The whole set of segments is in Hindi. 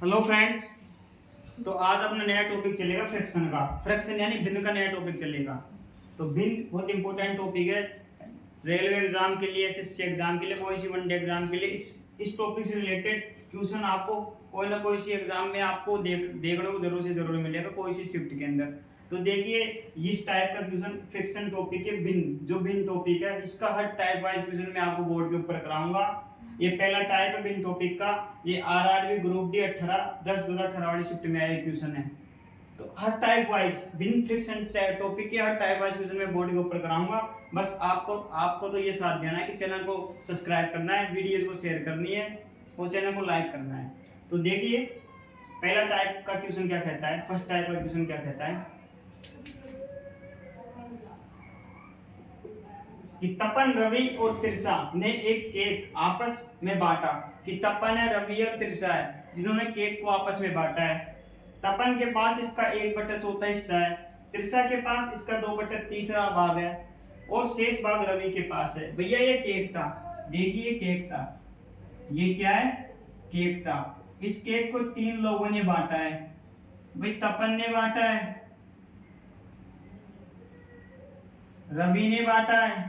Hello friends. तो आज अपना नया टॉपिक चलेगा फ्रैक्शन का। फ्रैक्शन यानी भिन्न का नया टॉपिक चलेगा। तो भिन्न बहुत इंपॉर्टेंट टॉपिक है रेलवे एग्जाम के लिए, एसएससी एग्जाम के लिए, कोई सी वनडे एग्जाम के लिए। इस टॉपिक से रिलेटेड क्वेश्चन आपको कोई ना कोई सी एग्जाम में आपको देखने को जरूर से जरूर मिलेगा, कोई सी शिफ्ट के अंदर। तो देखिए इस टाइप का क्वेश्चन फ्रैक्शन टॉपिक के भिन्न टॉपिक है, इसका हर टाइप वाइज क्वेश्चन मैं आपको बोर्ड के ऊपर कराऊंगा। ये पहला टाइप है भिन्न टॉपिक का। ये आरआरबी ग्रुप डी 18 10/2018 वाली शिफ्ट में आया क्वेश्चन है। तो हर टाइप वाइज भिन्न फ्रिक्शन टॉपिक के हर टाइप वाइज क्वेश्चन मैं बोर्ड के ऊपर कराऊंगा। बस आपको आपको तो ये साथ देना है कि चैनल को सब्सक्राइब करना है, वीडियोस को शेयर करनी है और चैनल को लाइक करना है। तो देखिए पहला टाइप का क्वेश्चन क्या कहता है, फर्स्ट टाइप का क्वेश्चन क्या कहता है कि तपन, रवि और तिरसा ने एक केक आपस में बांटा। कि तपन है, रवि और तिरसा है जिन्होंने केक को आपस में बांटा है। तपन के पास इसका 1/4 हिस्सा है, तिरसा के पास इसका 2/3 भाग है और शेष भाग रवि के पास है। भैया ये केक था, देखिए केक था, ये क्या है, केक था। इस केक को 3 लोगों ने बांटा है। भाई तपन ने बांटा है, रवि ने बांटा है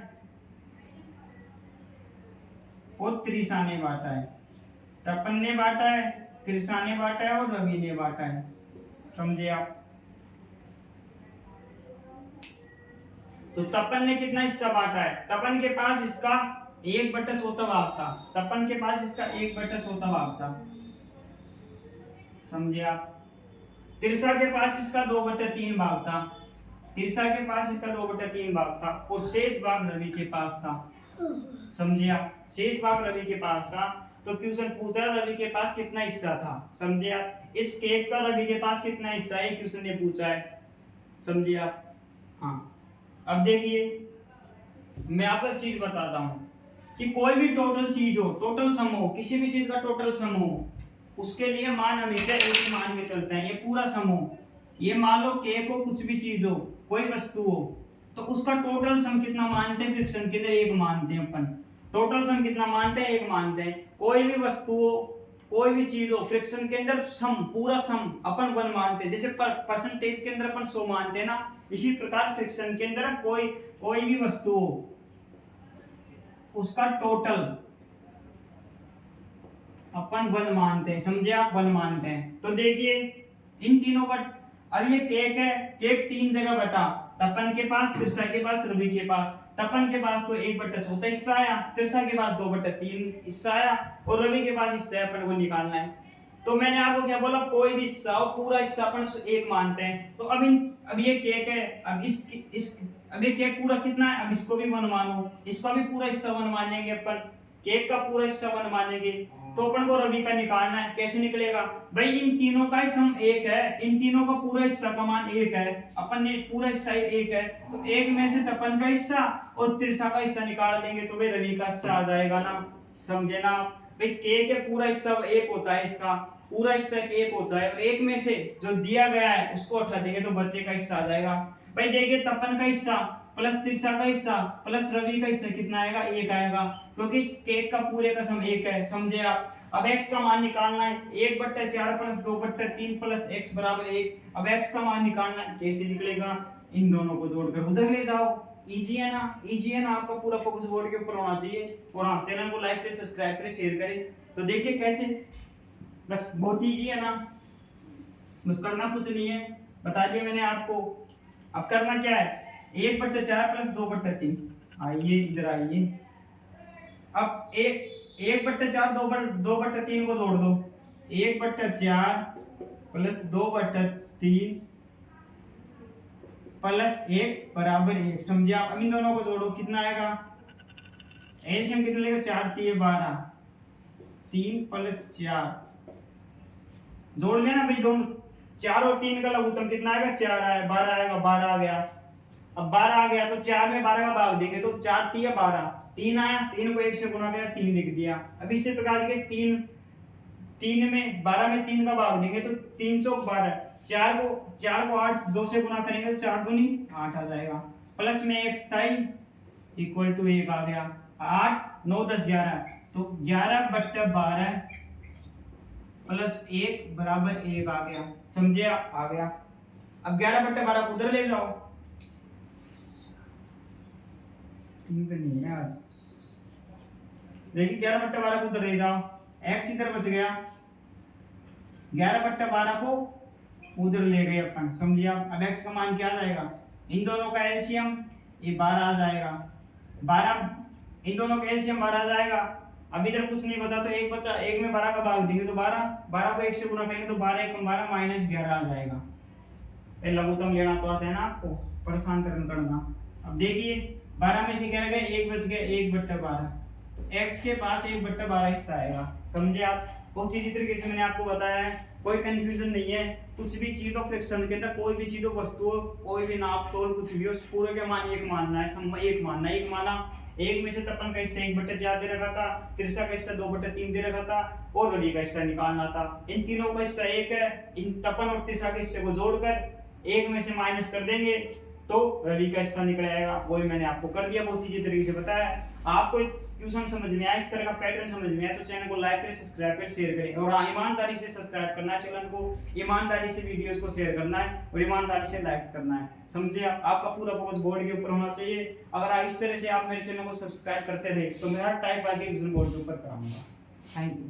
और त्रिशा ने बांटा है। तपन ने बांटा है, त्रिशा ने बांटा है और रवि ने बांटा है। समझे आप? तो तपन ने कितना हिस्सा बांटा है? तपन के पास इसका 1/4 भाग था। तपन के पास इसका 1/4 भाग था। समझे आप? तिरसा के पास इसका 2/3 भाग था। तिरसा के पास इसका 2/3 भाग था और शेष भाग रवि के पास था। समझे आप? शेष भाग रवि के पास था। तो क्वेश्चन पूछ रहा रवि के पास कितना हिस्सा था। समझे आप? इस केक का रवि के पास कितना हिस्सा है, क्वेश्चन ने पूछा है। समझे आप? हाँ। अब देखिए मैं आपको एक चीज बताता हूँ कि कोई भी टोटल चीज हो, टोटल सम हो, किसी भी चीज का टोटल सम हो, उसके लिए मान हमेशा एक ही मान के चलते हैं। ये पूरा सम हो, ये मान लो केक हो, कुछ भी चीज हो, कोई वस्तु हो, तो उसका टोटल सम कितना मानते हैं? फ्रिक्शन के अंदर एक मानते हैं अपन। टोटल सम कितना मानते हैं? एक मानते हैं। कोई भी वस्तु हो, कोई भी चीज हो, फ्रिक्शन के अंदर सम, पूरा सम अपन 1 मानते हैं। जैसे परसेंटेज के अंदर अपन 100 मानते हैं ना, इसी प्रकार फ्रिक्शन के अंदर कोई भी वस्तु हो, उसका टोटल अपन 1 मानते हैं। समझे आप? 1 मानते हैं। तो देखिए इन तीनों का, अब ये केक है, केक 3 जगह बटा, तपन के पास, तिरसा के पास, रवि के पास। तपन के पास तो 1/4 हिस्सा आया, तिरसा के पास 2/3 हिस्सा आया और रवि के पास हिस्सा अपन को निकालना है। तो मैंने आपको क्या बोला, कोई भी हिस्सा हो, पूरा हिस्सा अपन 1 मानते हैं। तो अब ये केक है, अब ये केक पूरा कितना है, अब इसको भी 1 मानो, इसका भी पूरा हिस्सा 1 मानेंगे अपन, केक का पूरा हिस्सा 1 मानेंगे। तो अपन को रवि का निकालना है। कैसे निकलेगा भाई? इन तीनों का सम 1 है, इन तीनों का पूरा हिस्सा का मान 1 है, अपन ने पूरा हिस्सा 1 है, तो 1 में से तपन का हिस्सा और तिरसा का हिस्सा निकाल देंगे तो भाई रवि का हिस्सा आ जाएगा ना। समझे ना भाई? केक है, पूरा हिस्सा 1 होता है, इसका पूरा हिस्सा 1 होता है और 1 में से जो दिया गया है उसको हटा देंगे तो बच्चे का हिस्सा आ जाएगा। भाई देखिए तपन का हिस्सा प्लस तिरसा का हिस्सा प्लस रवि का हिस्सा कितना आएगा? 1 आएगा, क्योंकि केक का पूरे का सम 1 है। समझे आप? अब x का मान निकालना है, 1/4 प्लस 2/3 प्लस x बराबर 1। अब x का मान निकालना है, कैसे निकलेगा? इन दोनों को जोड़कर उधर ले जाओ। इजी है ना? इजी है ना? आपका पूरा फोकस बोर्ड के ऊपर होना चाहिए। और हाँ, चैनल को लाइक करें, सब्सक्राइब करें, शेयर करें। तो देखिए कैसे, बस बहुत इजी है ना, बस करना कुछ नहीं है, बता दिया मैंने आपको। अब करना क्या है, 1/4 प्लस 2/3। आइए इधर आइए। अब 1/4 2/3 को जोड़ दो, 1/4 प्लस 2/3 प्लस 1 बराबर 1। समझे आप? अब इन दोनों को जोड़ो, कितना आएगा? एलसीएम कितना लेगा? 4 3 12, 3 प्लस 4 जोड़ लेना भाई दोनों। 4 और 3 का लघुत्तम कितना आएगा? 4 आया, 12 आएगा, 12 आ गया। अब 12 आ गया तो 4 में 12 का भाग देंगे तो 4 3 12, 3 आया, 3 को 1 से गुणा किया, 3 लिख दिया। अब इसी प्रकार के 3 में 12 में 3 का भाग देंगे तो 3 चौक 12, 4 को 8 2 से गुणा करेंगे तो 4 दूनी 8 आ जाएगा। प्लस में 1 27 इक्वल टू 1 आ गया। 8 9 10 11, तो 11/12 प्लस 1 बराबर 1 आ गया, समझे आप? आ गया। अब 11/12 को उधर ले जाओ, ठीक नहीं है आज। देखिए 11/12 को उधर ले जाओ, x इधर बच गया, 11/12 को उधर ले गए अपन, समझिए आप? अब x का मान क्या आ जाएगा, इन दोनों का एलसीएम ये 12 आ जाएगा, 12 इन दोनों का एलसीएम 12 आ जाएगा। अब इधर कुछ नहीं बता तो एक बचा, एक में 12 का भाग देंगे तो 12, 12 को 1 से गुणा करेंगे तो 12 1 12 माइनस 11 आ जाएगा। ये लघुत्तम लेना तो आता है ना आपको, परेशान करना। अब देखिए 12 में से क्या गए, 1 बच गया, 1/12, तो x के पास 1/12 हिस्सा आएगा, समझे आप? बहुत चीज तरीके से मैंने आपको बताया है, कोई कंफ्यूजन नहीं है। कुछ भी चीज हो फ्रैक्शन के अंदर, कोई भी चीज हो, वस्तु हो, कोई भी नाप तोल कुछ भी हो, पूरे के मान एक मानना है, एक मानना, एक माना। एक में से तपन का हिस्सा 1/4 दे रखा था, तिरसा का हिस्सा 2/3 दे रखा था, और रवि का हिस्सा निकालना था। इन तीनों का हिस्सा 1 है, इन तपन और तिरसा के हिस्से को जोड़कर 1 में से माइनस कर देंगे तो रवि का हिस्सा निकल आएगा। वही मैंने आपको कर दिया, बहुत ईजी तरीके से बताया। आपको ट्यूशन समझ में आया, इस तरह का पैटर्न समझ में आया तो चैनल को लाइक करें, सब्सक्राइब करें, शेयर करें। और हाँ, ईमानदारी से सब्सक्राइब करना है चैनल को, ईमानदारी से वीडियोस को शेयर करना है और ईमानदारी से लाइक करना है, समझे आप? आपका पूरा फोकस बोर्ड के ऊपर होना चाहिए। अगर इस तरह से आप मेरे चैनल को सब्सक्राइब करते रहे तो मैं हर टाइप वाले एग्जाम बोर्ड के ऊपर कराऊंगा। Thank you.